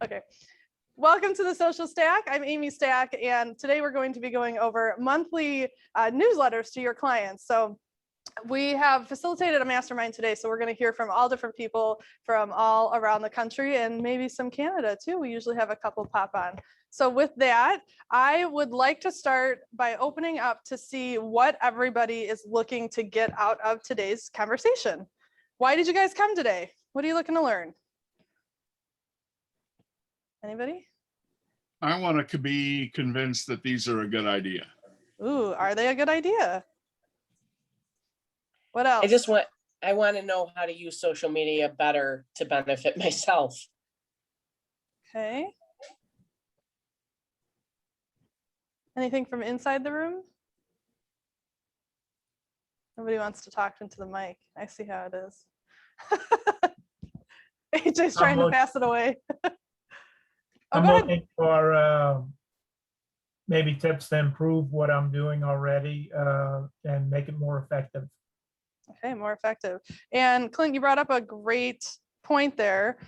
Okay. Welcome to the Social Stack. I'm Amy Stack, and today we're going to be going over monthly newsletters to your clients. So we have facilitated a mastermind today, so we're going to hear from all different people from all around the country and maybe some Canada too. We usually have a couple pop on. So with that, I would like to start by opening up to see what everybody is looking to get out of today's conversation. Why did you guys come today? What are you looking to learn? Anybody? I want to be convinced that these are a good idea. Ooh, are they a good idea? What else? I want to know how to use social media better to benefit myself. Okay. Anything from inside the room? Nobody wants to talk into the mic. I see how it is. AJ's trying to pass it away. I'm looking for maybe tips to improve what I'm doing already and make it more effective. Okay, more effective. And Clint, you brought up a great point there.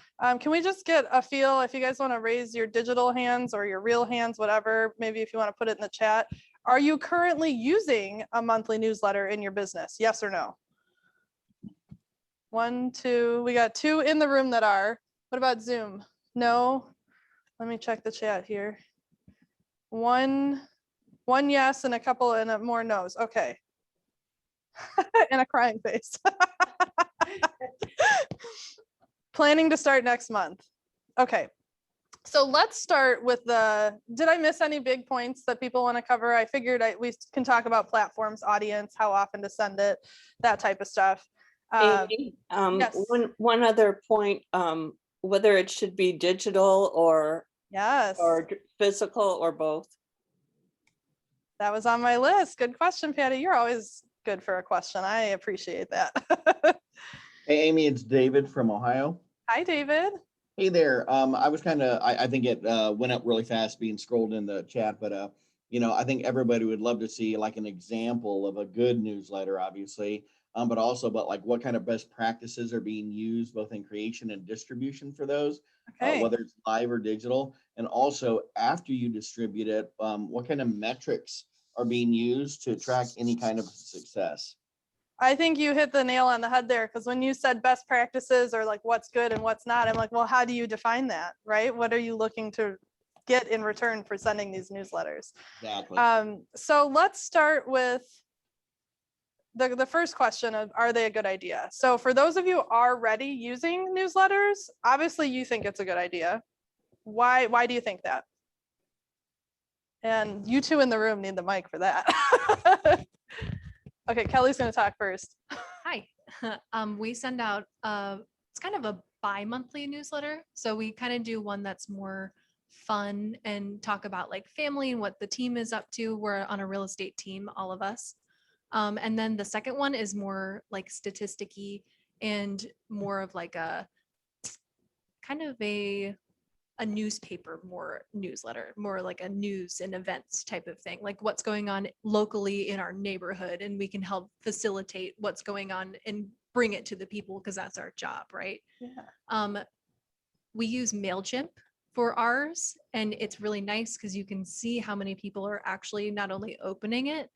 Can we just get a feel if you guys want to raise your digital hands or your real hands, whatever, maybe if you want to put it in the chat. Are you currently using a monthly newsletter in your business? Yes or no? 1, 2, we got 2 in the room that are. What about Zoom? No. Let me check the chat here. One yes and a couple and more no's. Okay. And a crying face. Planning to start next month. Okay. So let's start with did I miss any big points that people want to cover? I figured we can talk about platforms, audience, how often to send it, that type of stuff. Amy, yes. one other point, whether it should be digital or physical or both. That was on my list. Good question, Patty. You're always good for a question. I appreciate that. Hey, Amy, it's David from Ohio. Hi, David. Hey there. I was I think it went up really fast being scrolled in the chat, but you know, I think everybody would love to see like an example of a good newsletter, obviously, but also about like what kind of best practices are being used both in creation and distribution for those, whether it's live or digital, and also after you distribute it, what kind of metrics are being used to track any kind of success. I think you hit the nail on the head there, because when you said best practices or like what's good and what's not, I'm like, well, how do you define that, right? What are you looking to get in return for sending these newsletters? Exactly. So let's start with the first question of, are they a good idea? So for those of you already using newsletters, obviously you think it's a good idea. Why do you think that? And you two in the room need the mic for that. Okay, Kelly's going to talk first. Hi. We send out it's kind of a bi-monthly newsletter. So we kind of do one that's more fun and talk about like family and what the team is up to. We're on a real estate team, all of us. And then the second one is more like statisticky and more of like a kind of a newspaper, more newsletter, more like a news and events type of thing, like what's going on locally in our neighborhood, and we can help facilitate what's going on and bring it to the people, because that's our job, right? Yeah. We use MailChimp for ours, and it's really nice because you can see how many people are actually not only opening it,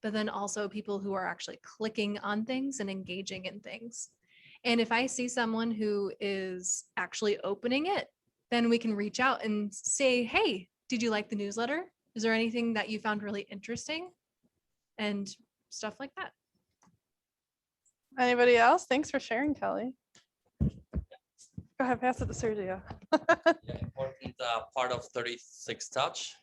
but then also people who are actually clicking on things and engaging in things. And if I see someone who is actually opening it, then we can reach out and say, hey, did you like the newsletter? Is there anything that you found really interesting? And stuff like that. Anybody else? Thanks for sharing, Kelly. Go ahead, pass it to Sergio. Yeah, important part of 36 Touch.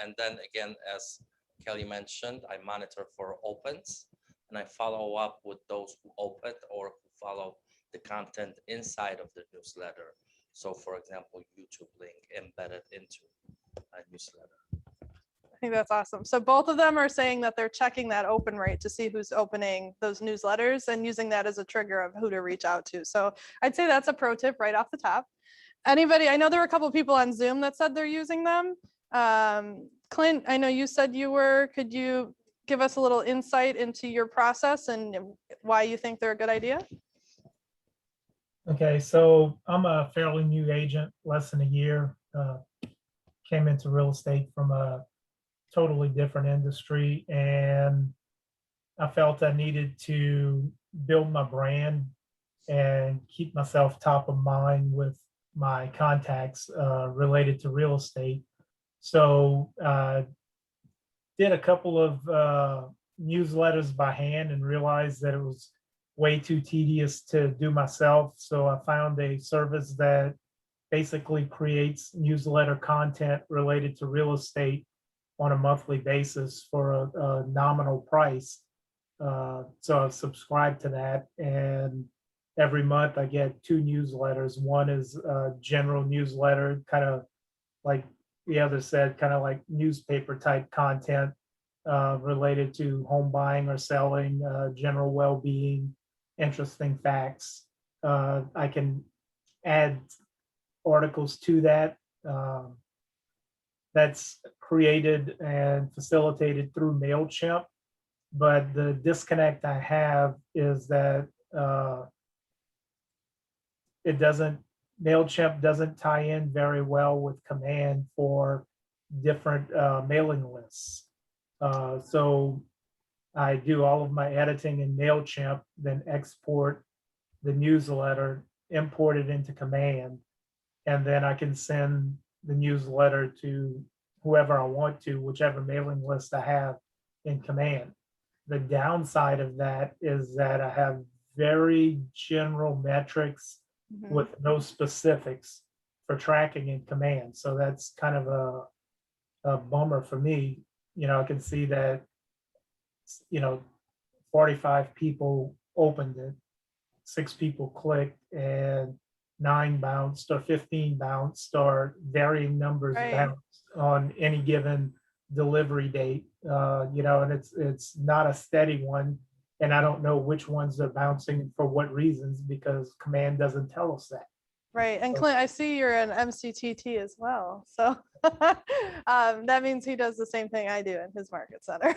And then again, as Kelly mentioned, I monitor for opens, and I follow up with those who opened or who follow the content inside of the newsletter. So for example, YouTube link embedded into a newsletter. I think that's awesome. So both of them are saying that they're checking that open rate to see who's opening those newsletters and using that as a trigger of who to reach out to. So I'd say that's a pro tip right off the top. Anybody, I know there were a couple of people on Zoom that said they're using them. Clint, I know you said you were, could you give us a little insight into your process and why you think they're a good idea? Okay, so I'm a fairly new agent, less than a year. Came into real estate from a totally different industry, and I felt I needed to build my brand and keep myself top of mind with my contacts related to real estate. So did a couple of newsletters by hand and realized that it was way too tedious to do myself. So I found a service that basically creates newsletter content related to real estate on a monthly basis for a nominal price. So I've subscribed to that, and every month I get 2 newsletters. One is a general newsletter, kind of like the other said, kind of like newspaper type content related to home buying or selling, general well-being, interesting facts. I can add articles to that. That's created and facilitated through MailChimp. But the disconnect I have is that MailChimp doesn't tie in very well with Command for different mailing lists. So I do all of my editing in MailChimp, then export the newsletter, import it into Command, and then I can send the newsletter to whoever I want to, whichever mailing list I have in Command. The downside of that is that I have very general metrics with no specifics for tracking in Command. So that's kind of a bummer for me. You know, I can see that, 45 people opened it, 6 people clicked, and 9 bounced or 15 bounced, or varying numbers bounced on any given delivery date. And it's not a steady one, and I don't know which ones are bouncing and for what reasons, because Command doesn't tell us that. Right. And Clint, I see you're an MCTT as well. So that means he does the same thing I do in his market center.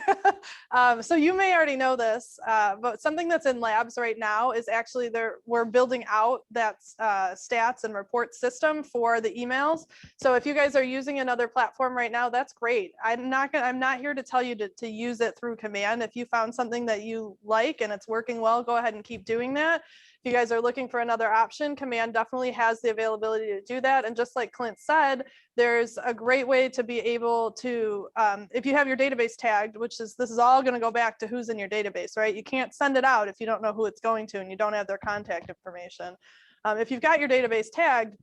So you may already know this, but something that's in labs right now is actually we're building out that stats and report system for the emails. So if you guys are using another platform right now, that's great. I'm not here to tell you to use it through Command. If you found something that you like and it's working well, go ahead and keep doing that. If you guys are looking for another option, Command definitely has the availability to do that. And just like Clint said, there's a great way to be able to, if you have your database tagged, this is all going to go back to who's in your database, right? You can't send it out if you don't know who it's going to and you don't have their contact information. If you've got your database tagged,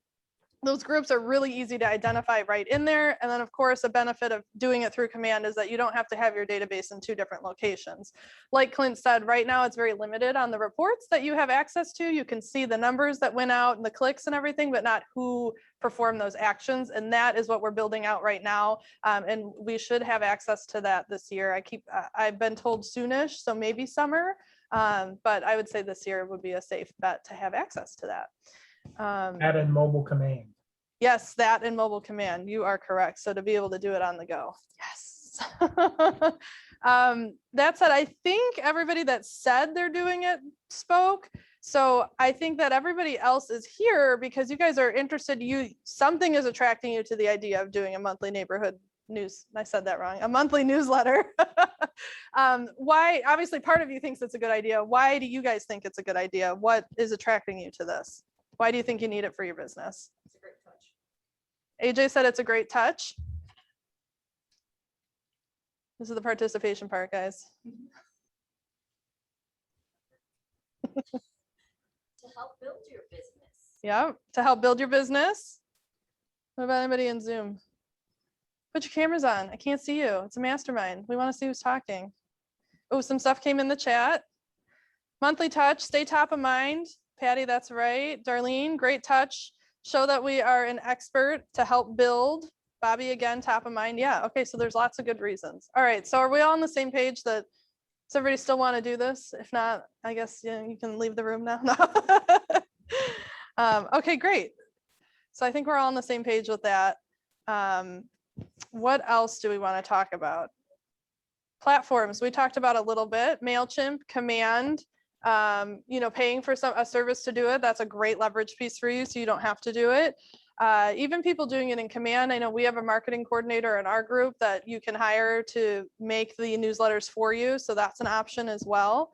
those groups are really easy to identify right in there. And then of course, a benefit of doing it through Command is that you don't have to have your database in 2 different locations. Like Clint said, right now it's very limited on the reports that you have access to. You can see the numbers that went out and the clicks and everything, but not who performed those actions. And that is what we're building out right now. And we should have access to that this year. I've been told soonish, so maybe summer, but I would say this year would be a safe bet to have access to that. Add in mobile Command. Yes, that and mobile Command. You are correct. So to be able to do it on the go. Yes. That said, I think everybody that said they're doing it spoke. So I think that everybody else is here because you guys are interested. Something is attracting you to the idea of doing a monthly neighborhood news. I said that wrong. A monthly newsletter. Why? Obviously, part of you thinks it's a good idea. Why do you guys think it's a good idea? What is attracting you to this? Why do you think you need it for your business? It's a great touch. AJ said it's a great touch. This is the participation part, guys. To help build your business. Yeah, to help build your business. What about anybody in Zoom? Put your cameras on. I can't see you. It's a mastermind. We want to see who's talking. Oh, some stuff came in the chat. Monthly touch, stay top of mind. Patty, that's right. Darlene, great touch. Show that we are an expert to help build. Bobby, again, top of mind. Yeah, okay, so there's lots of good reasons. All right, so are we all on the same page that, does everybody still want to do this? If not, I guess you can leave the room now. Okay, great. So I think we're all on the same page with that. What else do we want to talk about? Platforms, we talked about a little bit. MailChimp, Command. You know, paying for a service to do it, that's a great leverage piece for you, so you don't have to do it. Even people doing it in command. I know we have a marketing coordinator in our group that you can hire to make the newsletters for you. So that's an option as well.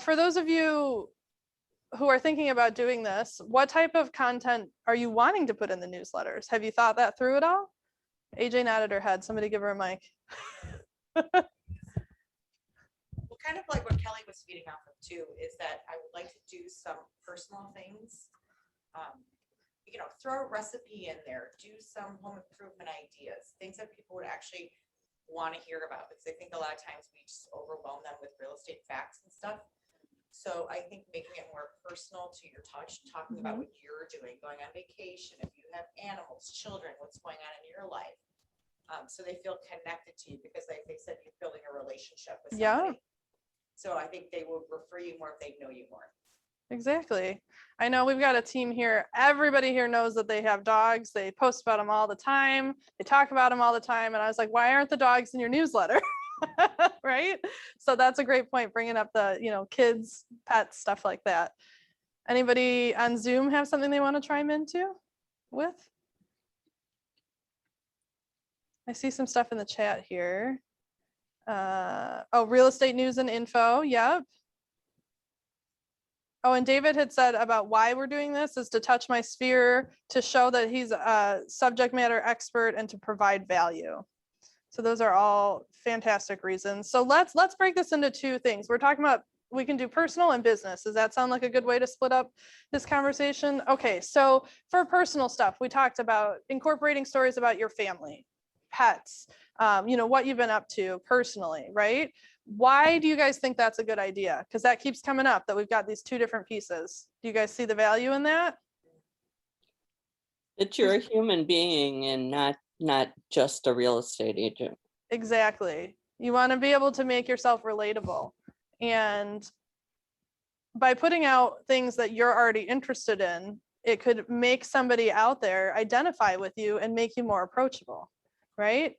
For those of you who are thinking about doing this, what type of content are you wanting to put in the newsletters? Have you thought that through at all? AJ nodded her head. Somebody give her a mic. Well, kind of like what Kelly was feeding off of too, is that I would like to do some personal things. You know, throw a recipe in there, do some home improvement ideas, things that people would actually want to hear about, because I think a lot of times we just overwhelm them with real estate facts and stuff. So I think making it more personal to your touch, talking about what you're doing, going on vacation, if you have animals, children, what's going on in your life. So they feel connected to you, because like they said, you're building a relationship with somebody. So I think they will refer you more if they know you more. Exactly. I know we've got a team here. Everybody here knows that they have dogs. They post about them all the time. They talk about them all the time. And I was like, why aren't the dogs in your newsletter? Right? So that's a great point, bringing up the, you know, kids, pets, stuff like that. Anybody on Zoom have something they want to chime into with? I see some stuff in the chat here. Oh, real estate news and info. Yep. Oh, and David had said about why we're doing this is to touch my sphere, to show that he's a subject matter expert, and to provide value. So those are all fantastic reasons. So let's break this into two things. We're talking about, we can do personal and business. Does that sound like a good way to split up this conversation? Okay, so for personal stuff, we talked about incorporating stories about your family, pets, you know, what you've been up to personally, right? Why do you guys think that's a good idea? Because that keeps coming up, that we've got these two different pieces. Do you guys see the value in that? That you're a human being and not just a real estate agent. Exactly. You want to be able to make yourself relatable. And by putting out things that you're already interested in, it could make somebody out there identify with you and make you more approachable, right?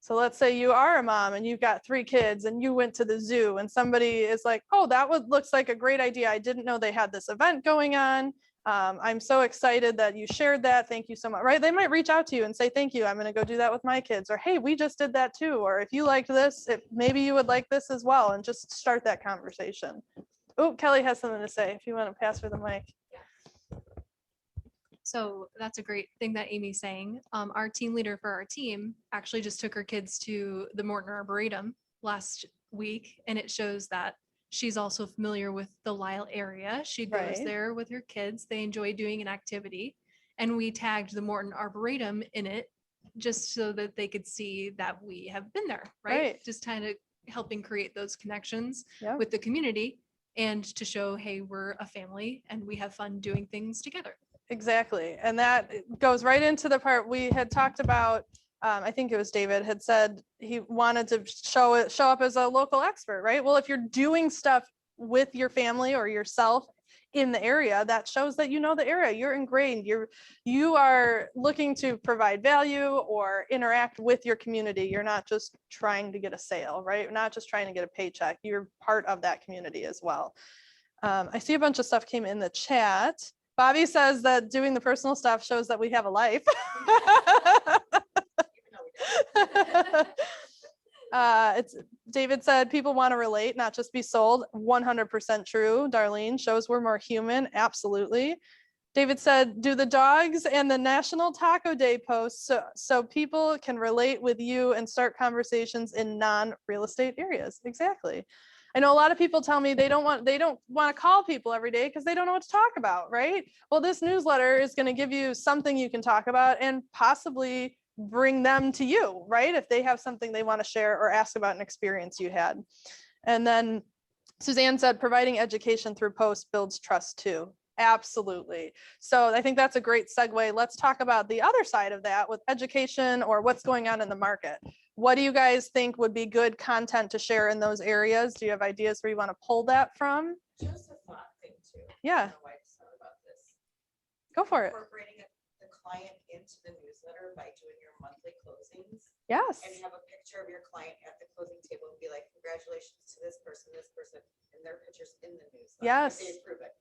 So let's say you are a mom and you've got 3 kids and you went to the zoo and somebody is like, oh, that looks like a great idea. I didn't know they had this event going on. I'm so excited that you shared that. Thank you so much, right? They might reach out to you and say, thank you. I'm going to go do that with my kids. Or, hey, we just did that too. Or if you liked this, maybe you would like this as well, and just start that conversation. Oh, Kelly has something to say if you want to pass her the mic. So that's a great thing that Amy's saying. Our team leader for our team actually just took her kids to the Morton Arboretum last week, and it shows that she's also familiar with the Lisle area. She goes there with her kids. They enjoy doing an activity, and we tagged the Morton Arboretum in it just so that they could see that we have been there, right? Just kind of helping create those connections with the community, and to show, hey, we're a family and we have fun doing things together. Exactly. And that goes right into the part we had talked about. I think it was David had said he wanted to show up as a local expert, right? Well, if you're doing stuff with your family or yourself in the area, that shows that you know the area, you're ingrained, you are looking to provide value or interact with your community. You're not just trying to get a sale, right? You're not just trying to get a paycheck. You're part of that community as well. I see a bunch of stuff came in the chat. Bobby says that doing the personal stuff shows that we have a life. David said people want to relate, not just be sold. 100% true. Darlene, shows we're more human. Absolutely. David said, do the dogs and the National Taco Day posts so people can relate with you and start conversations in non-real estate areas. Exactly. I know a lot of people tell me they don't want to call people every day because they don't know what to talk about, right? Well, this newsletter is going to give you something you can talk about and possibly bring them to you, right? If they have something they want to share or ask about an experience you had. And then Suzanne said, providing education through posts builds trust too. Absolutely. So I think that's a great segue. Let's talk about the other side of that with education or what's going on in the market. What do you guys think would be good content to share in those areas? Do you have ideas where you want to pull that from? Just a thought thing too. Yeah. I don't know why I just thought about this. Go for it. Incorporating the client into the newsletter by doing your monthly closings. Yes. And have a picture of your client at the closing table and be like, congratulations to this person, and their Yes,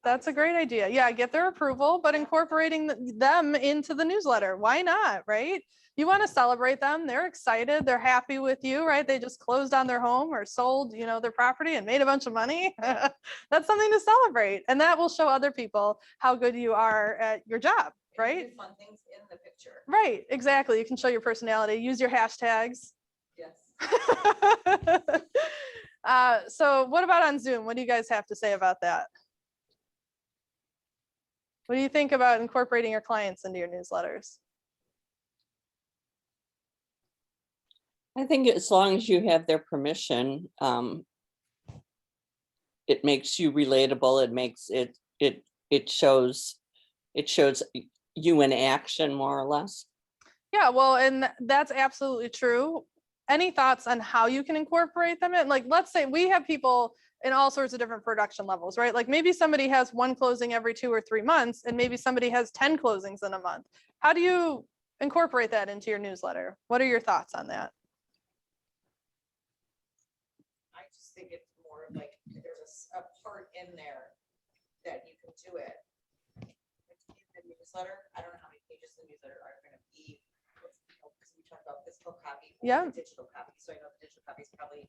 that's a great idea. Yeah, get their approval, but incorporating them into the newsletter. Why not, right? You want to celebrate them. They're excited. They're happy with you, right? They just closed on their home or sold, their property and made a bunch of money. That's something to celebrate. And that will show other people how good you are at your job, right? Fun things in the picture. Right, exactly. You can show your personality, use your hashtags. Yes. So what about on Zoom? What do you guys have to say about that? What do you think about incorporating your clients into your newsletters? I think as long as you have their permission, it makes you relatable. It makes it shows you in action, more or less. Yeah, well, and that's absolutely true. Any thoughts on how you can incorporate them in? Like, let's say we have people in all sorts of different production levels, right? Like maybe somebody has one closing every 2 or 3 months, and maybe somebody has 10 closings in a month. How do you incorporate that into your newsletter? What are your thoughts on that? I just think it's more of like, there's a part in there that you can do it. In the newsletter, I don't know how many pages the newsletter are going to be, because we talked about physical copy, Yeah, digital copy. So I know the digital copy is probably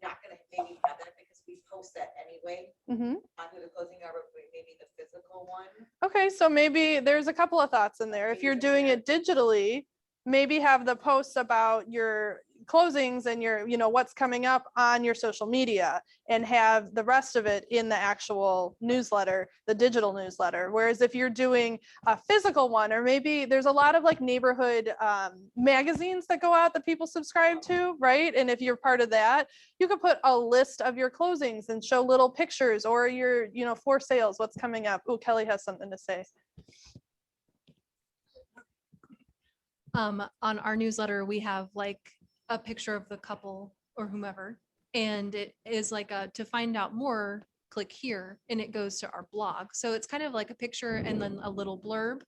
not going to maybe have that because we post that anyway on who the closing are, but maybe the physical one. okay, so maybe there's a couple of thoughts in there. If you're doing it digitally, maybe have the posts about your closings and your, what's coming up on your social media, and have the rest of it in the actual newsletter, the digital newsletter. Whereas if you're doing a physical one, or maybe there's a lot of like neighborhood magazines that go out that people subscribe to, right? And if you're part of that, you could put a list of your closings and show little pictures, or your, for sales, what's coming up. Oh, Kelly has something to say. On our newsletter, we have like a picture of the couple or whomever, and it is like to find out more, click here, and it goes to our blog. So it's kind of like a picture and then a little blurb.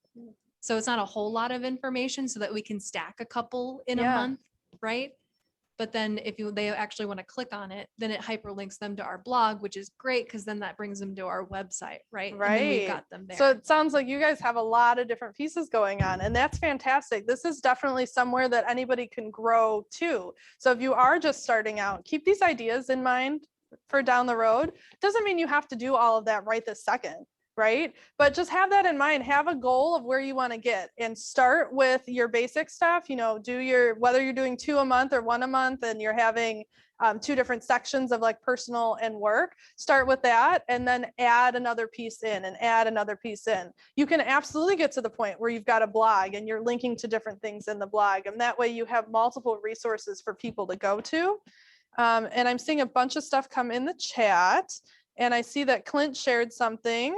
So it's not a whole lot of information, so that we can stack a couple in a month, right? But then if they actually want to click on it, then it hyperlinks them to our blog, which is great because then that brings them to our website, right? Right. And then we've got them there. So it sounds like you guys have a lot of different pieces going on, and that's fantastic. This is definitely somewhere that anybody can grow too. So if you are just starting out, keep these ideas in mind for down the road. Doesn't mean you have to do all of that right this second, right? But just have that in mind. Have a goal of where you want to get, and start with your basic stuff. Do whether you're doing 2 a month or 1 a month, and you're having 2 different sections of like personal and work. Start with that, and then add another piece in, and add another piece in. You can absolutely get to the point where you've got a blog and you're linking to different things in the blog, and that way you have multiple resources for people to go to. And I'm seeing a bunch of stuff come in the chat, and I see that Clint shared something.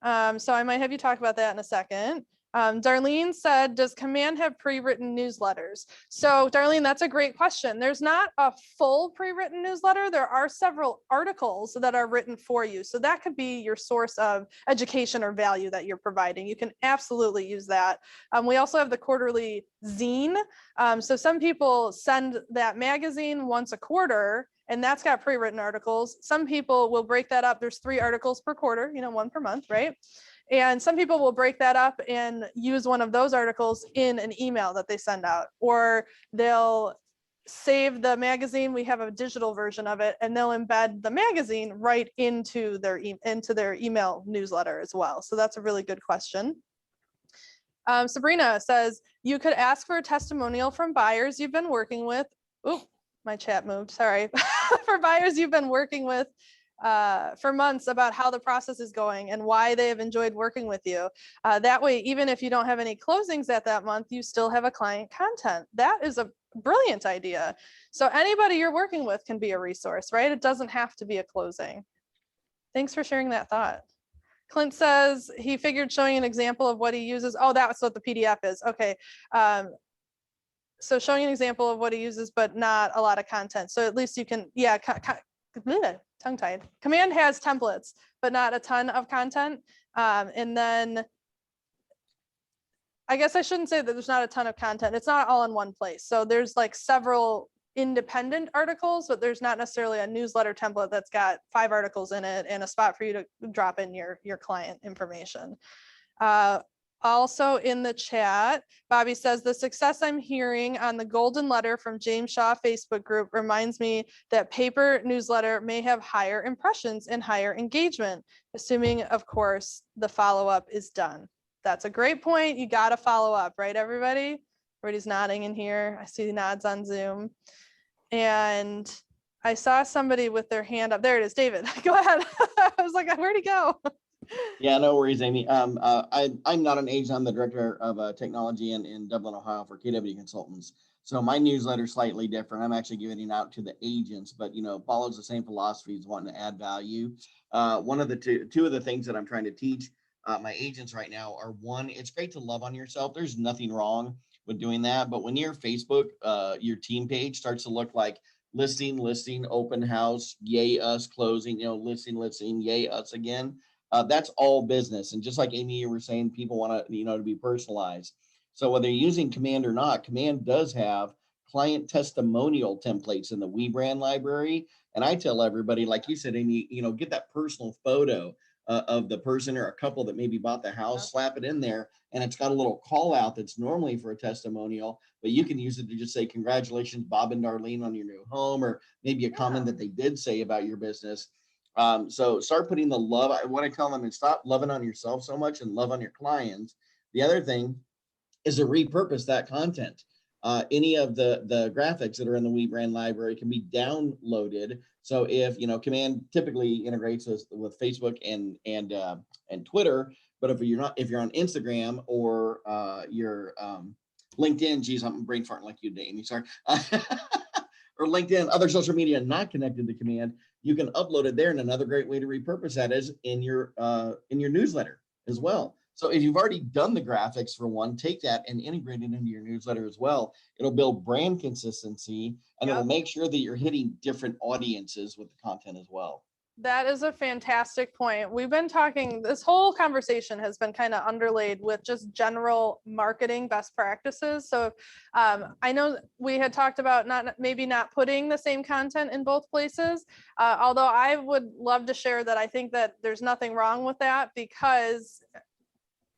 So I might have you talk about that in a second. Darlene said, does Command have pre-written newsletters? So Darlene, that's a great question. There's not a full pre-written newsletter. There are several articles that are written for you. So that could be your source of education or value that you're providing. You can absolutely use that. We also have the quarterly zine. So some people send that magazine once a quarter, and that's got pre-written articles. Some people will break that up. There's 3 articles per quarter, 1 per month, right? And some people will break that up and use one of those articles in an email that they send out, or they'll save the magazine. We have a digital version of it, and they'll embed the magazine right into their email newsletter as well. So that's a really good question. Sabrina says, you could ask for a testimonial from buyers you've been working with. Oh, my chat moved, sorry. For buyers you've been working with for months about how the process is going and why they have enjoyed working with you. That way, even if you don't have any closings at that month, you still have a client content. That is a brilliant idea. So anybody you're working with can be a resource, right? It doesn't have to be a closing. Thanks for sharing that thought. Clint says he figured showing an example of what he uses. Oh, that's what the PDF is. Okay. So showing an example of what he uses, but not a lot of content. So at least you can, tongue-tied. Command has templates, but not a ton of content. And then I guess I shouldn't say that there's not a ton of content. It's not all in one place. So there's like several independent articles, but there's not necessarily a newsletter template that's got 5 articles in it and a spot for you to drop in your client information. Also in the chat, Bobby says, the success I'm hearing on the golden letter from James Shaw Facebook group reminds me that paper newsletter may have higher impressions and higher engagement, assuming, of course, the follow-up is done. That's a great point. You got to follow up, right, everybody? Everybody's nodding in here. I see nods on Zoom. And I saw somebody with their hand up. There it is, David. Go ahead. I was like, where'd he go? Yeah, no worries, Amy. I'm not an agent. I'm the director of technology in Dublin, Ohio for KW Consultants. So my newsletter is slightly different. I'm actually giving it out to the agents, but follows the same philosophies, wanting to add value. One of the two of the things that I'm trying to teach my agents right now are, one, it's great to love on yourself. There's nothing wrong with doing that, but when your Facebook, your team page starts to look like listing, open house, yay us, closing, listing, yay us again. That's all business. And just like Amy, you were saying, people want to, to be personalized. So whether you're using Command or not, Command does have client testimonial templates in the WeBrand library. And I tell everybody, like you said, Amy, get that personal photo of the person or a couple that maybe bought the house, slap it in there. And it's got a little call out that's normally for a testimonial, but you can use it to just say, congratulations, Bob and Darlene, on your new home, or maybe a comment that they did say about your business. So start putting the love. What I tell them is stop loving on yourself so much and love on your clients. The other thing is to repurpose that content. Any of the graphics that are in the WeBrand library can be downloaded. So if Command typically integrates with Facebook and Twitter, but if you're on Instagram or your LinkedIn, geez, I'm brain farting like you, Amy, sorry. Or LinkedIn, other social media not connected to Command, you can upload it there. And another great way to repurpose that is in your newsletter as well. So if you've already done the graphics for one, take that and integrate it into your newsletter as well. It'll build brand consistency, and it'll make sure that you're hitting different audiences with the content as well. That is a fantastic point. We've been talking, this whole conversation has been kind of underlaid with just general marketing best practices. So I know we had talked about maybe not putting the same content in both places, although I would love to share that I think that there's nothing wrong with that, because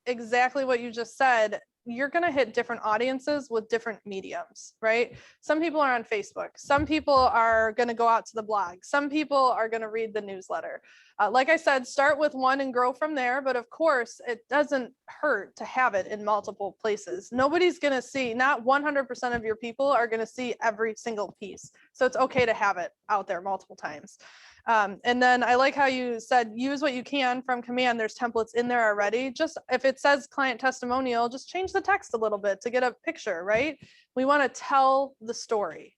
exactly what you just said, you're going to hit different audiences with different mediums, right? Some people are on Facebook. Some people are going to go out to the blog. Some people are going to read the newsletter. Like I said, start with one and grow from there. But of course, it doesn't hurt to have it in multiple places. Nobody's going to see, not 100% of your people are going to see every single piece. So it's okay to have it out there multiple times. And then I like how you said, use what you can from Command. There's templates in there already. Just if it says client testimonial, just change the text a little bit to get a picture, right? We want to tell the story.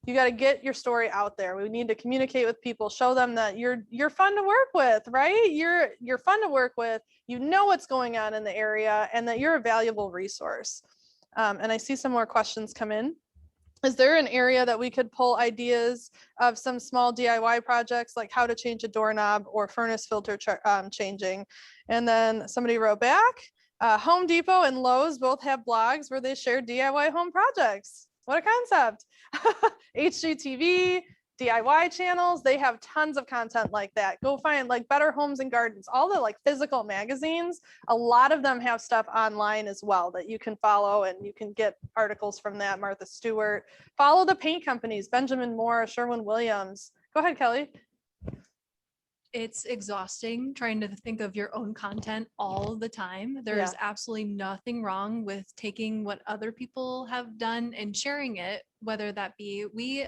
You got to get your story out there. We need to communicate with people, show them that you're fun to work with, right? You're fun to work with. You know what's going on in the area, and that you're a valuable resource. And I see some more questions come in. Is there an area that we could pull ideas of some small DIY projects, like how to change a doorknob or furnace filter changing? And then somebody wrote back, Home Depot and Lowe's both have blogs where they share DIY home projects. What a concept. HGTV, DIY channels, they have tons of content like that. Go find like Better Homes and Gardens, all the like physical magazines. A lot of them have stuff online as well that you can follow, and you can get articles from that. Martha Stewart, follow the paint companies, Benjamin Moore, Sherwin-Williams. Go ahead, Kelly. It's exhausting trying to think of your own content all the time. There is absolutely nothing wrong with taking what other people have done and sharing it, whether that be, we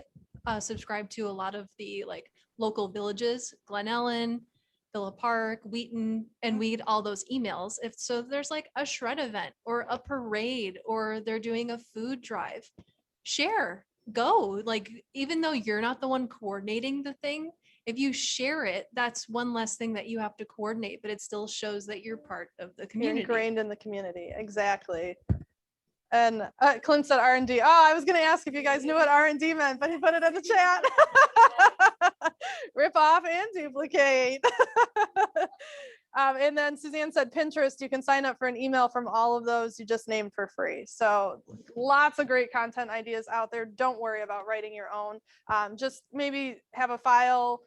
subscribe to a lot of the like local villages, Glen Ellen, Villa Park, Wheaton, and we get all those emails. If there's like a shred event or a parade, or they're doing a food drive, share, go. Like, even though you're not the one coordinating the thing, if you share it, that's one less thing that you have to coordinate, but it still shows that you're part of the community. You're ingrained in the community. Exactly. And Clint said R&D. Oh, I was going to ask if you guys knew what R&D meant, but he put it in the chat. Rip off and duplicate. And then Suzanne said Pinterest, you can sign up for an email from all of those you just named for free. So lots of great content ideas out there. Don't worry about writing your own. Just maybe have a file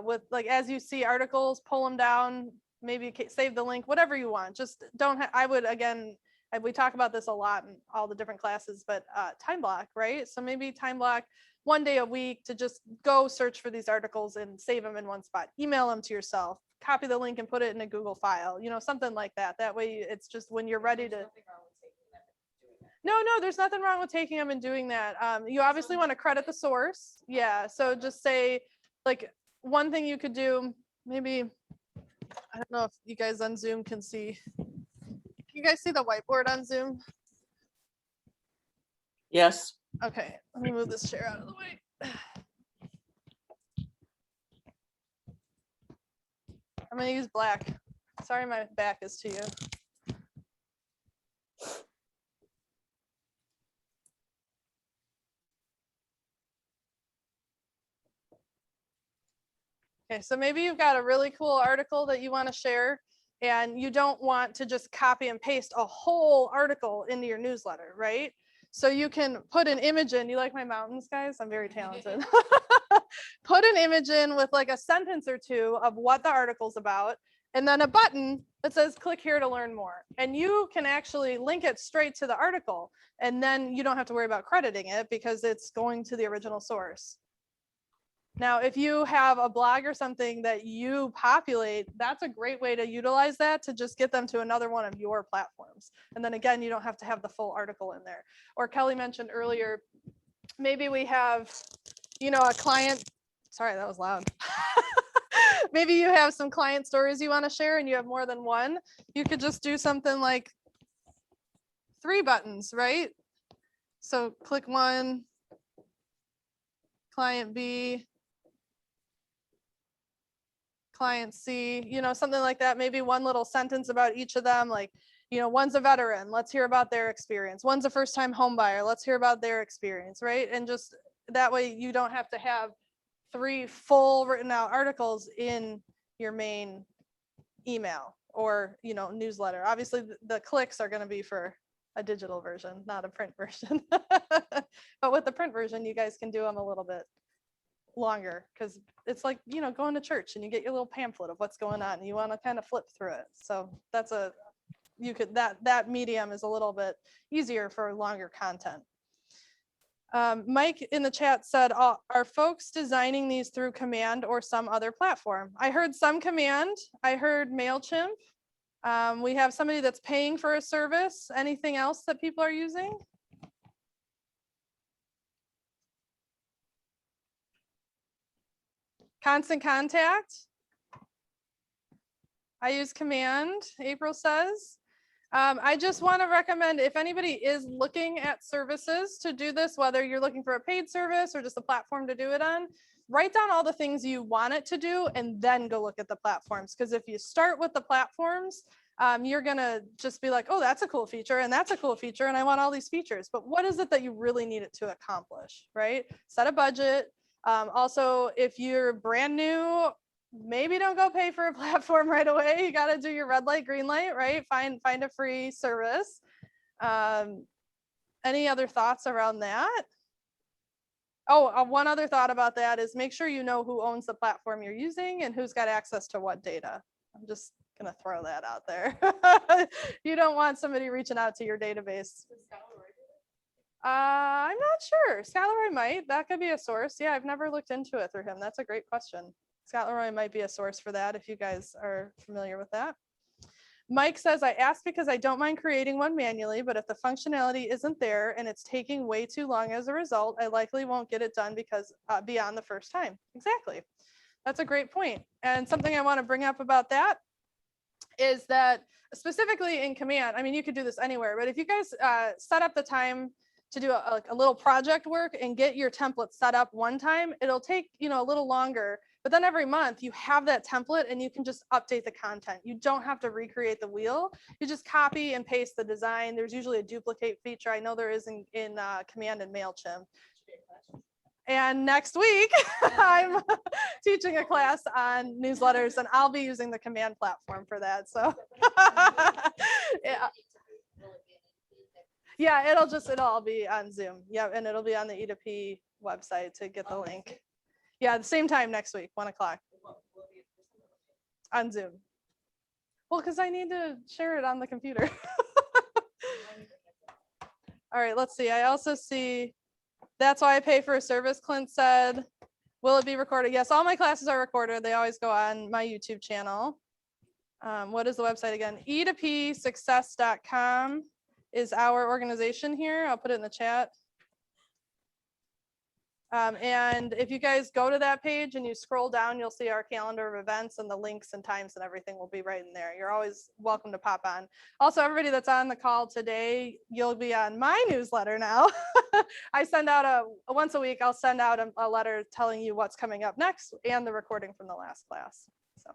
with, like, as you see articles, pull them down, maybe save the link, whatever you want. Just don't, I would, again, and we talk about this a lot in all the different classes, but time block, right? So maybe time block 1 day a week to just go search for these articles and save them in one spot. Email them to yourself, copy the link and put it in a Google file, you know, something like that. That way it's just when you're ready to. No, there's nothing wrong with taking them and doing that. You obviously want to credit the source. Yeah, so just say, like, one thing you could do, maybe, I don't know if you guys on Zoom can see. Can you guys see the whiteboard on Zoom? Yes. Okay, let me move this chair out of the way. I'm gonna use black. Sorry, my back is to you. Okay, so maybe you've got a really cool article that you want to share and you don't want to just copy and paste a whole article into your newsletter, right? So you can put an image in. You like my mountains, guys? I'm very talented. Put an image in with like a sentence or two of what the article's about, and then a button that says click here to learn more. And you can actually link it straight to the article, and then you don't have to worry about crediting it because it's going to the original source. Now, if you have a blog or something that you populate, that's a great way to utilize that to just get them to another one of your platforms. And then again, you don't have to have the full article in there. Or Kelly mentioned earlier, maybe we have, you know, a client, sorry, that was loud. Maybe you have some client stories you want to share and you have more than one. You could just do something like 3 buttons, right? So click 1, client B, client C, you know, something like that. Maybe one little sentence about each of them, like, you know, one's a veteran, let's hear about their experience. One's a first-time home buyer, let's hear about their experience, right? And just that way you don't have to have 3 full written out articles in your main email or, you know, newsletter. Obviously the clicks are going to be for a digital version, not a print version. But with the print version, you guys can do them a little bit longer because it's like, you know, going to church and you get your little pamphlet of what's going on and you want to kind of flip through it. So that's a, you could, that medium is a little bit easier for longer content. Mike in the chat said, are folks designing these through Command or some other platform? I heard some Command, I heard MailChimp. We have somebody that's paying for a service. Anything else that people are using? Constant Contact. I use Command, April says. I just want to recommend if anybody is looking at services to do this, whether you're looking for a paid service or just a platform to do it on, write down all the things you want it to do and then go look at the platforms. Because if you start with the platforms, you're going to just be like, oh, that's a cool feature and that's a cool feature and I want all these features. But what is it that you really need it to accomplish, right? Set a budget. Also, if you're brand new, maybe don't go pay for a platform right away. You got to do your red light, green light, right? Find a free service. Any other thoughts around that? Oh, one other thought about that is make sure you know who owns the platform you're using and who's got access to what data. I'm just gonna throw that out there. You don't want somebody reaching out to your database. I'm not sure. Scott Leroy might. That could be a source. Yeah, I've never looked into it through him. That's a great question. Scott Leroy might be a source for that if you guys are familiar with that. Mike says, I asked because I don't mind creating one manually, but if the functionality isn't there and it's taking way too long as a result, I likely won't get it done because beyond the first time. Exactly. That's a great point. And something I want to bring up about that is that specifically in Command, I mean, you could do this anywhere, but if you guys set up the time to do a little project work and get your template set up one time, it'll take, you know, a little longer, but then every month you have that template and you can just update the content. You don't have to recreate the wheel. You just copy and paste the design. There's usually a duplicate feature. I know there is in Command and MailChimp. And next week, I'm teaching a class on newsletters, and I'll be using the command platform for that. So yeah, it'll all be on Zoom. Yeah, and it'll be on the E2P website to get the link. Yeah, the same time next week, 1 o'clock on Zoom. Well, because I need to share it on the computer. All right, let's see. I also see, that's why I pay for a service, Clint said. Will it be recorded? Yes, all my classes are recorded. They always go on my YouTube channel. What is the website again? e2psuccess.com is our organization here. I'll put it in the chat. And if you guys go to that page and you scroll down, you'll see our calendar of events, and the links and times and everything will be right in there. You're always welcome to pop on. Also, everybody that's on the call today, you'll be on my newsletter now. I send out once a week, I'll send out a letter telling you what's coming up next and the recording from the last class. So,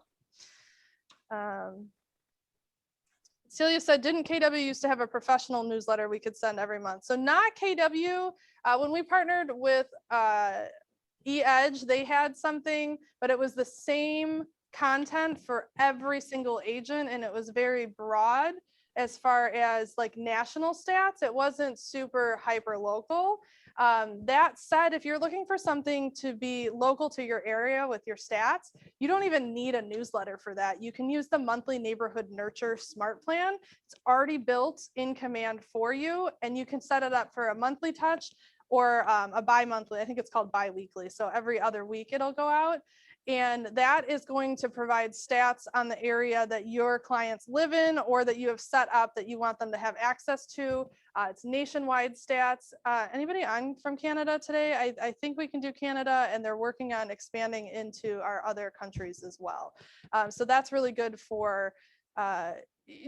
Celia said, didn't KW used to have a professional newsletter we could send every month? So not KW. When we partnered with eEdge, they had something, but it was the same content for every single agent, and it was very broad as far as like national stats. It wasn't super hyper local. That said, if you're looking for something to be local to your area with your stats, you don't even need a newsletter for that. You can use the monthly neighborhood nurture smart plan. It's already built in command for you, and you can set it up for a monthly touch or a bi-monthly. I think it's called bi-weekly. So every other week it'll go out. And that is going to provide stats on the area that your clients live in or that you have set up that you want them to have access to. It's nationwide stats. Anybody on from Canada today? I think we can do Canada, and they're working on expanding into our other countries as well. So that's really good for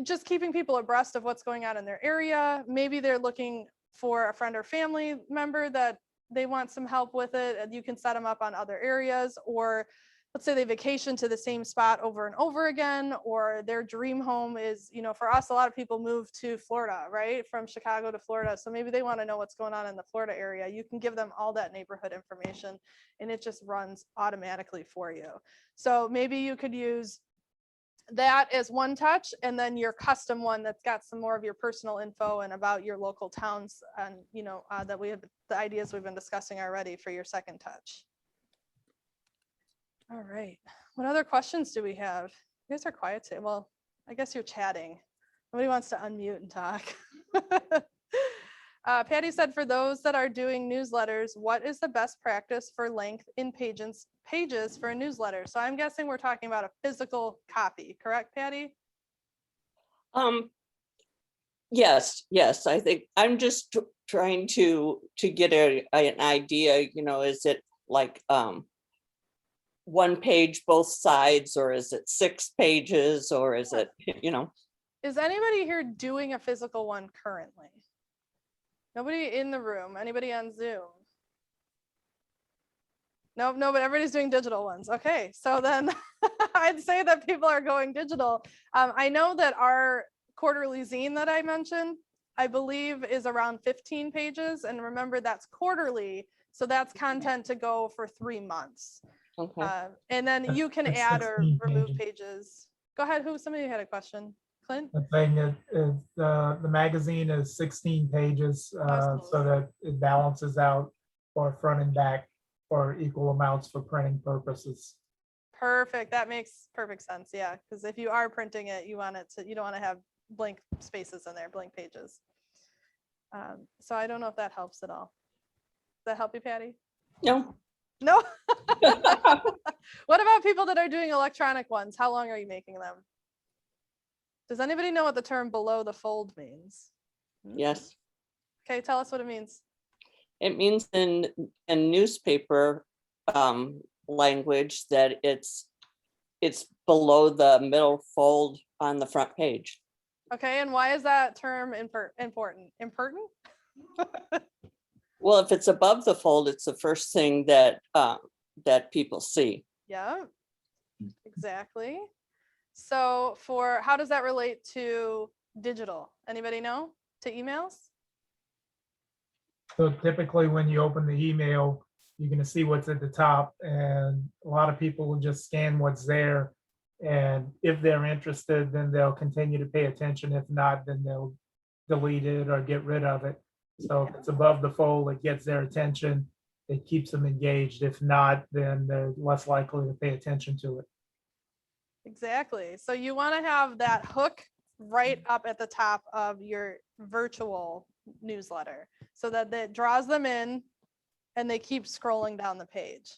just keeping people abreast of what's going on in their area. Maybe they're looking for a friend or family member that they want some help with it, and you can set them up on other areas. Or let's say they vacation to the same spot over and over again, or their dream home is, you know, for us, a lot of people move to Florida, right? From Chicago to Florida. So maybe they want to know what's going on in the Florida area. You can give them all that neighborhood information, and it just runs automatically for you. So maybe you could use that as one touch, and then your custom one that's got some more of your personal info and about your local towns, and you know that we have the ideas we've been discussing already for your second touch. All right, what other questions do we have? You guys are quiet today. Well, I guess you're chatting. Nobody wants to unmute and talk. Patty said, for those that are doing newsletters, what is the best practice for length in pages for a newsletter? So I'm guessing we're talking about a physical copy, correct, Patty? Yes, I think I'm just trying to get an idea, you know, is it like one page both sides, or is it 6 pages, or is it, you know? Is anybody here doing a physical one currently? Nobody in the room? Anybody on Zoom? No, but everybody's doing digital ones. Okay, so then I'd say that people are going digital. I know that our quarterly zine that I mentioned, I believe is around 15 pages. And remember, that's quarterly. So that's content to go for 3 months. Okay. And then you can That's add or 16 remove pages. pages. Go ahead, somebody had a question. Clint? The thing is, the magazine is 16 pages, so that it balances out for front and back for equal amounts for printing purposes. Perfect. That makes perfect sense. Yeah, because if you are printing it, you want it to, you don't want to have blank spaces in there, blank pages. So I don't know if that helps at all. Does that help you, Patty? No. No. What about people that are doing electronic ones? How long are you making them? Does anybody know what the term below the fold means? Yes. Okay, tell us what it means. It means in newspaper language that it's below the middle fold on the front page. Okay, and why is that term important? Important? Well, if it's above the fold, it's the first thing that that people see. Yeah, exactly. So how does that relate to digital? Anybody know? To emails? So typically when you open the email, you're going to see what's at the top, and a lot of people will just scan what's there. And if they're interested, then they'll continue to pay attention. If not, then they'll delete it or get rid of it. So if it's above the fold, it gets their attention. It keeps them engaged. If not, then they're less likely to pay attention to it. Exactly. So you want to have that hook right up at the top of your virtual newsletter so that it draws them in and they keep scrolling down the page.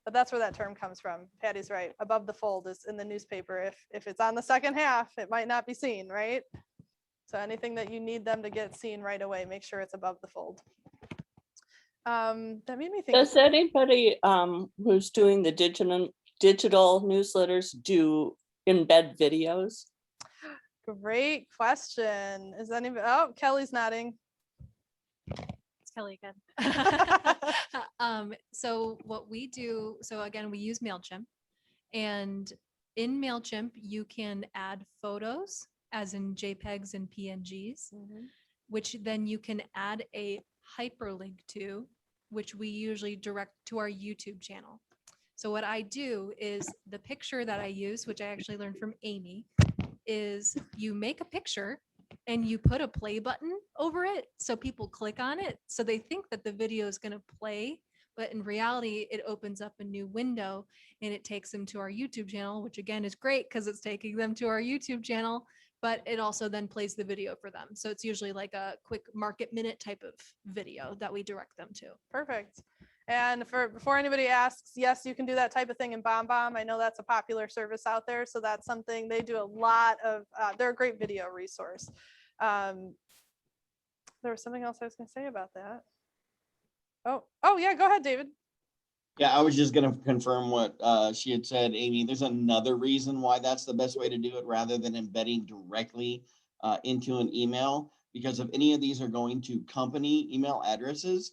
But that's where that term comes from. Patty's right. Above the fold is in the newspaper. If it's on the second half, it might not be seen, right? So anything that you need them to get seen right away, make sure it's above the fold. That made me think. Does anybody who's doing the digital newsletters do embed videos? Great question. Is anybody? Oh, Kelly's nodding. It's Kelly again. So what we do, so again, we use MailChimp, and in MailChimp, you can add photos as in JPEGs and PNGs, which then you can add a hyperlink to, which we usually direct to our YouTube channel. So what I do is the picture that I use, which I actually learned from Amy, is you make a picture and you put a play button over it so people click on it. So they think that the video is going to play, but in reality, it opens up a new window and it takes them to our YouTube channel, which again is great because it's taking them to our YouTube channel, but it also then plays the video for them. So it's usually like a quick market minute type of video that we direct them to. Perfect. And before anybody asks, yes, you can do that type of thing in BombBomb. I know that's a popular service out there. So that's something they do a lot of. They're a great video resource. There was something else I was going to say about that. Oh yeah, go ahead, David. Yeah, I was just going to confirm what she had said, Amy. There's another reason why that's the best way to do it rather than embedding directly into an email, because if any of these are going to company email addresses,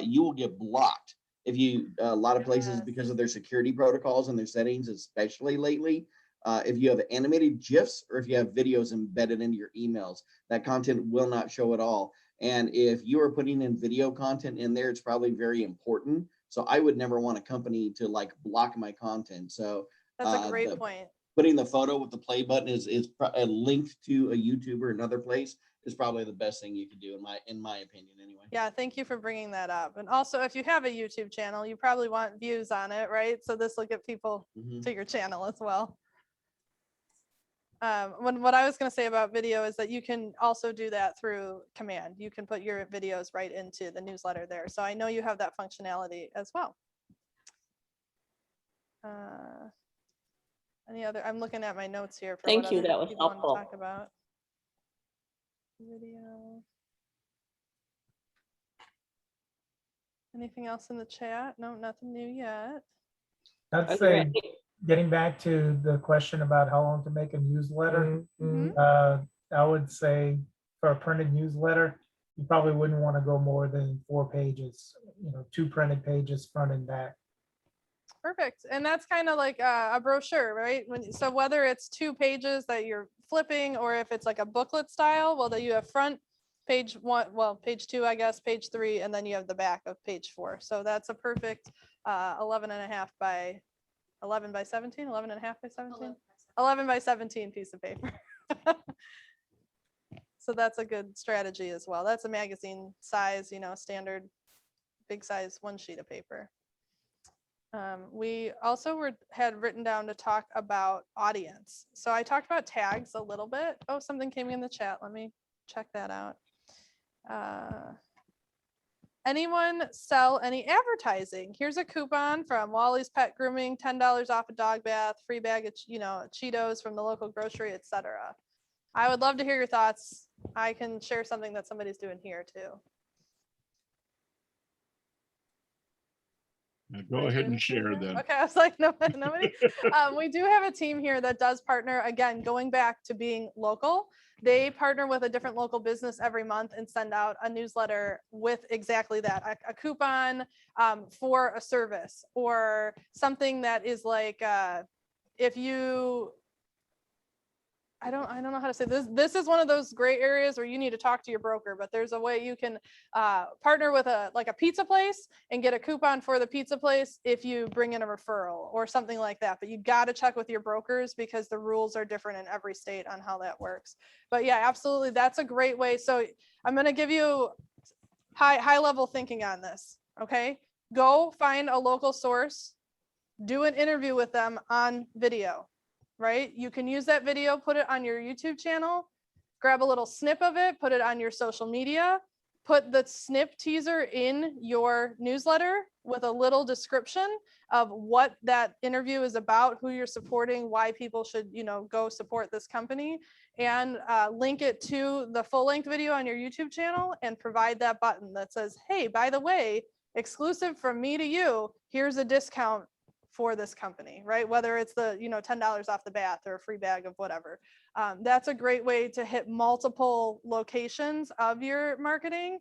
you will get blocked. If you, a lot of places, because of their security protocols and their settings, especially lately, if you have animated GIFs or if you have videos embedded into your emails, that content will not show at all. And if you are putting in video content in there, it's probably very important. So I would never want a company to like block my content. So that's a great point. Putting the photo with the play button is linked to a YouTube or another place is probably the best thing you could do in my opinion anyway. Yeah, thank you for bringing that up. And also, if you have a YouTube channel, you probably want views on it, right? So this will get people to your channel as well. What I was going to say about video is that you can also do that through command. You can put your videos right into the newsletter there. So I know you have that functionality as well. Any other? I'm looking at my notes here. For Thank you. That was helpful. Talk about video. Anything else in the chat? No, nothing new yet. I'd say, getting back to the question about how long to make a newsletter, I would say for a printed newsletter, you probably wouldn't want to go more than 4 pages, 2 printed pages front and back. Perfect. And that's kind of like a brochure, right? So whether it's 2 pages that you're flipping or if it's like a booklet style, well, that you have front page 1, well, page 2, I guess, page 3, and then you have the back of page 4. So that's a perfect 11.5 by 11 by 17, 11.5 by 17, 11 by 17 piece of paper. So that's a good strategy as well. That's a magazine size, standard big size 1 sheet of paper. We also had written down to talk about audience. So I talked about tags a little bit. Oh, something came in the chat. Let me check that out. Anyone sell any advertising? Here's a coupon from Wally's Pet Grooming, $10 off a dog bath, free bag of Cheetos from the local grocery, etc. I would love to hear your thoughts. I can share something that somebody's doing here too. Go ahead and share then. Okay, I was like, nobody. We do have a team here that does partner, again, going back to being local. They partner with a different local business every month and send out a newsletter with exactly that, a coupon for a service or something that is like, if you, I don't know how to say this. This is one of those gray areas where you need to talk to your broker, but there's a way you can partner with a pizza place and get a coupon for the pizza place if you bring in a referral or something like that. But you got to check with your brokers because the rules are different in every state on how that works. But yeah, absolutely. That's a great way. So I'm going to give you high level thinking on this. Okay. Go find a local source, do an interview with them on video. Right? You can use that video, put it on your YouTube channel, grab a little snip of it, put it on your social media, put the snip teaser in your newsletter with a little description of what that interview is about, who you're supporting, why people should, go support this company, and link it to the full length video on your YouTube channel and provide that button that says, hey, by the way, exclusive from me to you, here's a discount for this company, right? Whether it's the, $10 off the bat or a free bag of whatever. That's a great way to hit multiple locations of your marketing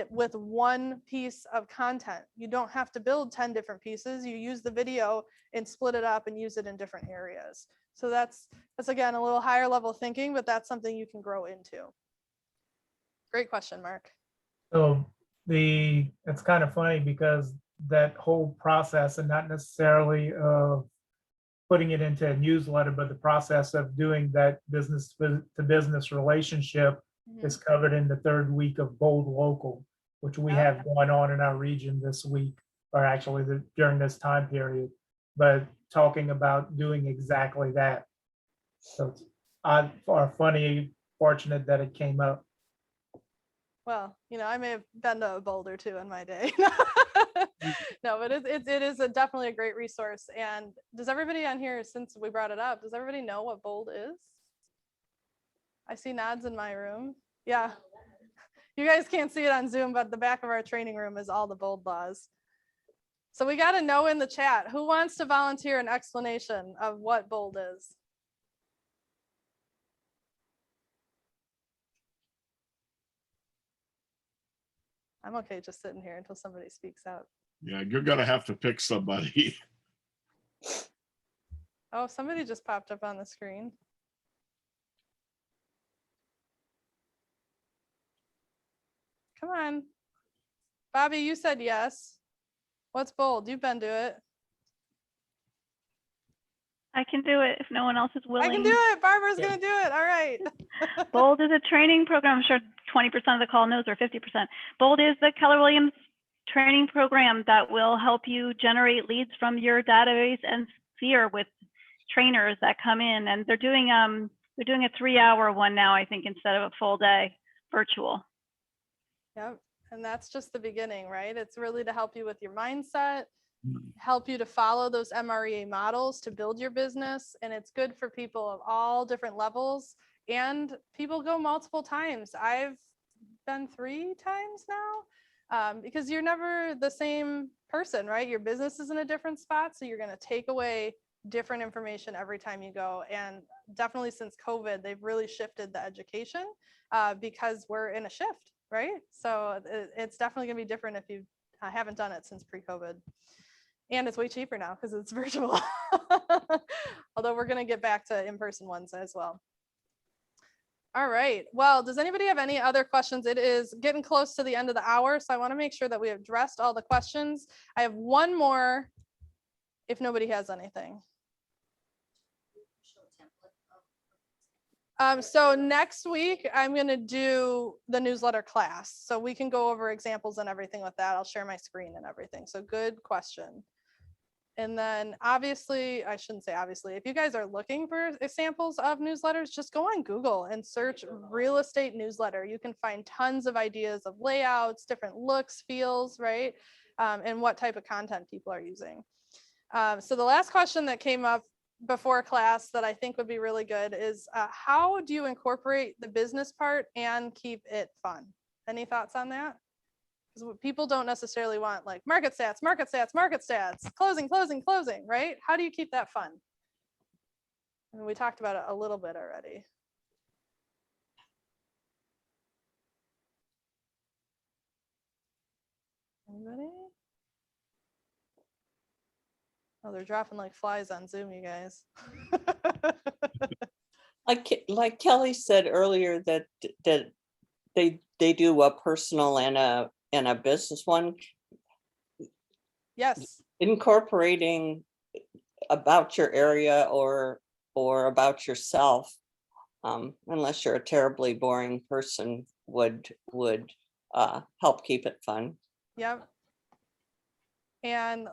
with one piece of content. You don't have to build 10 different pieces. You use the video and split it up and use it in different areas. So that's again, a little higher level thinking, but that's something you can grow into. Great question, Mark. So it's kind of funny because that whole process, and not necessarily putting it into a newsletter, but the process of doing that business to business relationship is covered in the 3rd week of Bold Local, which we have going on in our region this week, or actually during this time period, but talking about doing exactly that. So it's odd or funny, fortunate that it came up. Well, I may have been to a Boulder too in my day. No, but it is definitely a great resource. And does everybody on here, since we brought it up, does everybody know what Bold is? I see nods in my room. Yeah. You guys can't see it on Zoom, but the back of our training room is all the Bold laws. So we got to know in the chat, who wants to volunteer an explanation of what Bold is? I'm okay just sitting here until somebody speaks out. Yeah, you're gonna have to pick somebody. Oh, somebody just popped up on the screen. Come on. Bobby, you said yes. What's Bold? You've been to it. I can do it if no one else is willing. I can do it. Barbara's going to do it. All right. Bold is a training program. I'm sure 20% of the call knows, or 50%. Bold is the Keller Williams training program that will help you generate leads from your database and sphere with trainers that come in, and they're doing a 3-hour one now, I think, instead of a full day virtual. Yep. And that's just the beginning, right? It's really to help you with your mindset, help you to follow those MREA models to build your business. And it's good for people of all different levels, and people go multiple times. I've been 3 times now, because you're never the same person, right? Your business is in a different spot. So you're going to take away different information every time you go. And definitely since COVID, they've really shifted the education because we're in a shift, right? So it's definitely going to be different if you haven't done it since pre-COVID. And it's way cheaper now because it's virtual. Although we're going to get back to in-person ones as well. All right. Well, does anybody have any other questions? It is getting close to the end of the hour, so I want to make sure that we have addressed all the questions. I have one more if nobody has anything. So next week, I'm going to do the newsletter class. So we can go over examples and everything with that. I'll share my screen and everything. So good question. And then obviously, I shouldn't say obviously, if you guys are looking for examples of newsletters, just go on Google and search real estate newsletter. You can find tons of ideas of layouts, different looks, feels, right? And what type of content people are using. So the last question that came up before class that I think would be really good is how do you incorporate the business part and keep it fun? Any thoughts on that? Because people don't necessarily want like market stats, closing, right? How do you keep that fun? And we talked about it a little bit already. Anybody? Oh, they're dropping like flies on Zoom, you guys. Like Kelly said earlier, that they do a personal and a business one, Yes. incorporating about your area or about yourself, unless you're a terribly boring person, would help keep it fun. Yep. And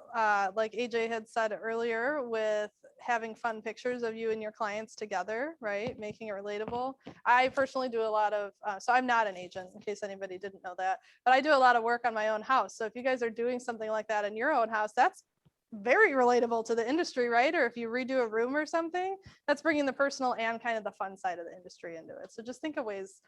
like AJ had said earlier, with having fun pictures of you and your clients together, right? Making it relatable. I personally do a lot of, so I'm not an agent, in case anybody didn't know that, but I do a lot of work on my own house. So if you guys are doing something like that in your own house, that's very relatable to the industry, right? Or if you redo a room or something, that's bringing the personal and kind of the fun side of the industry into it. So just think of ways,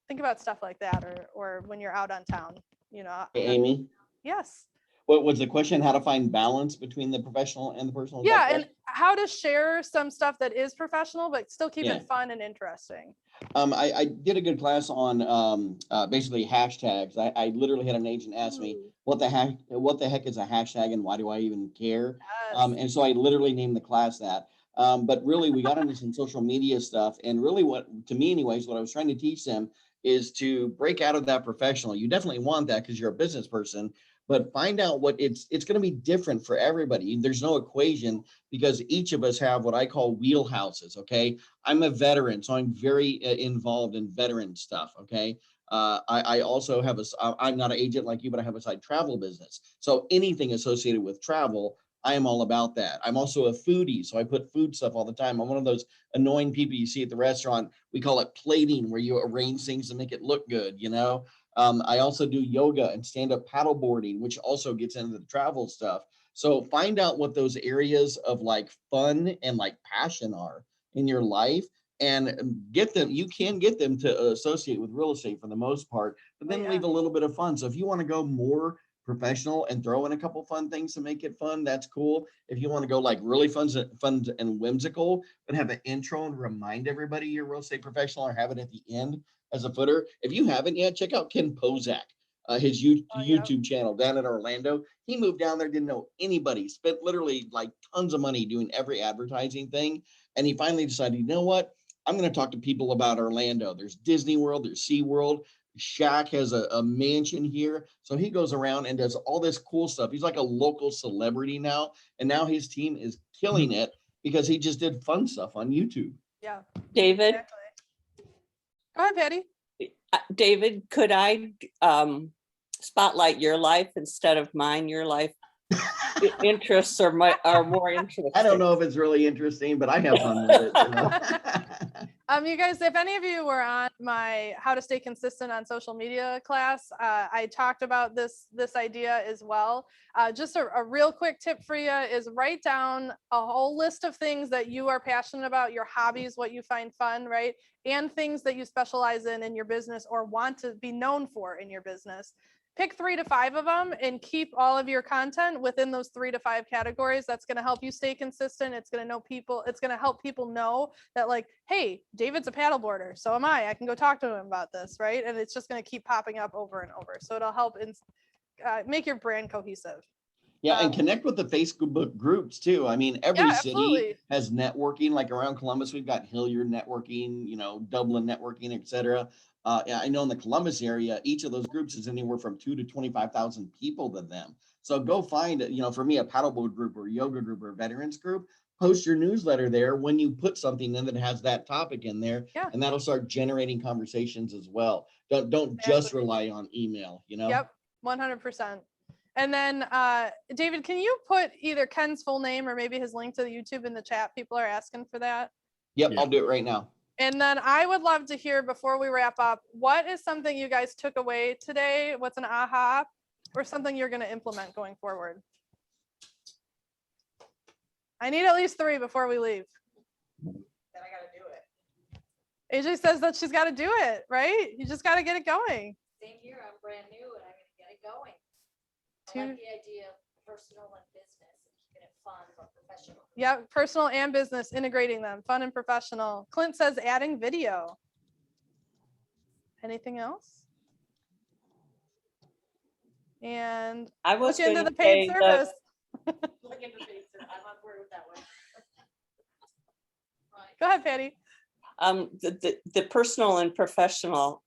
think about stuff like that, or when you're out on town, you know. Hey, Amy, Yes. what was the question? How to find balance between the professional and the personal? Is that Yeah, correct? and how to share some stuff that is professional, but still keep Yeah. it fun and interesting. I did a good class on basically hashtags. I literally had an agent ask me, what the heck is a hashtag and why do I even care? Yes. And so I literally named the class that. But really, we got into some social media stuff, and really, what to me, anyways, what I was trying to teach them is to break out of that professional. You definitely want that because you're a business person, but find out what it's going to be different for everybody. There's no equation because each of us have what I call wheelhouses. Okay. I'm a veteran, so I'm very involved in veteran stuff. Okay. I also have I'm not an agent like you, but I have a side travel business. So anything associated with travel, I am all about that. I'm also a foodie, so I put food stuff all the time. I'm one of those annoying people you see at the restaurant. We call it plating, where you arrange things to make it look good, you know? I also do yoga and stand-up paddleboarding, which also gets into the travel stuff. So find out what those areas of like fun and like passion are in your life and get them. You can get them to associate with real estate for the most part, but then leave a little bit of fun. So if you want to go more professional and throw in a couple fun things to make it fun, that's cool. If you want to go like really fun and whimsical, but have an intro and remind everybody you're a real estate professional, or have it at the end as a footer. If you haven't yet, check out Ken Pozak, his YouTube channel down in Orlando. He moved down there, didn't know anybody, spent literally like tons of money doing every advertising thing. And he finally decided, you know what? I'm going to talk to people about Orlando. There's Disney World, there's SeaWorld. Shaq has a mansion here. So he goes around and does all this cool stuff. He's like a local celebrity now. And now his team is killing it because he just did fun stuff on YouTube. Yeah. David, Exactly. Go ahead, Patty. David, could I spotlight your life instead of mine? Your life interests are more interesting. I don't know if it's really interesting, but I have fun with it. You know? You guys, if any of you were on my how to stay consistent on social media class, I talked about this idea as well. Just a real quick tip for you is write down a whole list of things that you are passionate about, your hobbies, what you find fun, right? And things that you specialize in your business or want to be known for in your business. Pick 3 to 5 of them and keep all of your content within those 3 to 5 categories. That's going to help you stay consistent. It's going to know people. It's going to help people know that like, hey, David's a paddleboarder. So am I. I can go talk to him about this, right? And it's just going to keep popping up over and over. So it'll help make your brand cohesive. Yeah, and connect with the Facebook groups too. I mean, every city has networking. Like around Columbus, we've got Hilliard networking, you know, Dublin networking, etc. I know in the Columbus area, each of those groups is anywhere from 2 to 25,000 people to them. So go find, you know, for me, a paddleboard group or yoga group or veterans group. Post your newsletter there when you put something in that has that topic in there, and that'll start generating conversations as well. Don't just rely on email, you know. Yep, 100%. And then, David, can you put either Ken's full name or maybe his link to the YouTube in the chat? People are asking for that. Yep, I'll do it right now. And then I would love to hear before we wrap up, what is something you guys took away today? What's an aha or something you're going to implement going forward? I need at least 3 before we leave. Then I got to do it. AJ says that she's got to do it, right? You just got to get it going. Same here, I'm brand new and I'm gonna get it going. I like the idea of personal and business and keeping it fun but professional. Yeah, personal and business, integrating them, fun and professional. Clint says adding video. Anything else? And I was look into gonna the paid say service. Look into paid service. I'm on board with that one. Go ahead, Patty. The personal and professional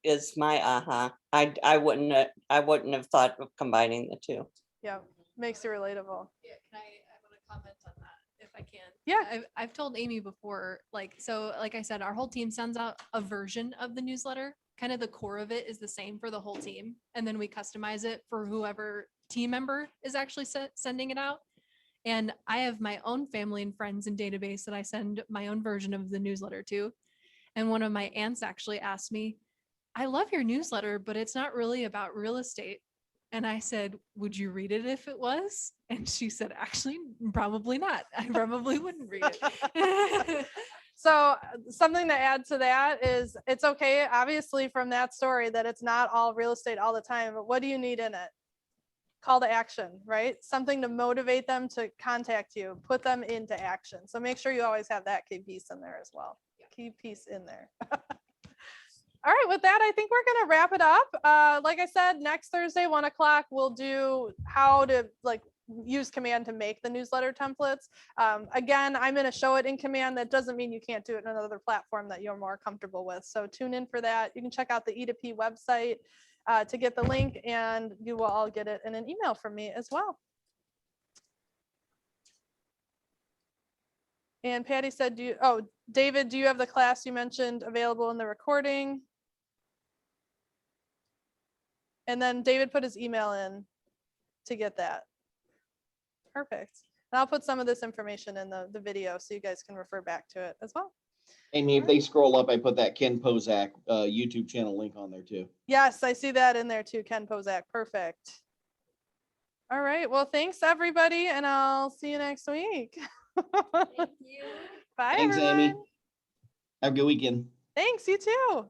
is my aha. I wouldn't have thought of combining the two. Yeah, makes you relatable. Yeah, can I want to comment on that if I can? Yeah. I've told Amy before, like, so like I said, our whole team sends out a version of the newsletter. Kind of the core of it is the same for the whole team. And then we customize it for whoever team member is actually sending it out. And I have my own family and friends and database that I send my own version of the newsletter to. And one of my aunts actually asked me, I love your newsletter, but it's not really about real estate. And I said, would you read it if it was? And she said, actually, probably not. I probably wouldn't read it. So something to add to that is it's okay, obviously, from that story that it's not all real estate all the time, but what do you need in it? Call to action, right? Something to motivate them to contact you, put them into action. So make sure you always have that key piece in there as well. Key piece in there. All right, with that, I think we're gonna wrap it up. Like I said, next Thursday, 1 o'clock, we'll do how to use Command to make the newsletter templates. Again, I'm gonna show it in Command. That doesn't mean you can't do it in another platform that you're more comfortable with. So tune in for that. You can check out the E2P website to get the link, and you will all get it in an email from me as well. And Patty said, David, do you have the class you mentioned available in the recording? And then David put his email in to get that. Perfect. And I'll put some of this information in the video so you guys can refer back to it as well. Amy, if they scroll up, I put that Ken Pozak YouTube channel link on there too. Yes, I see that in there too, Ken Pozak. Perfect. All right. Well, thanks everybody, and I'll see you next week. Thank you. Bye, Thanks, everyone. Amy. Have a good weekend. Thanks, you too.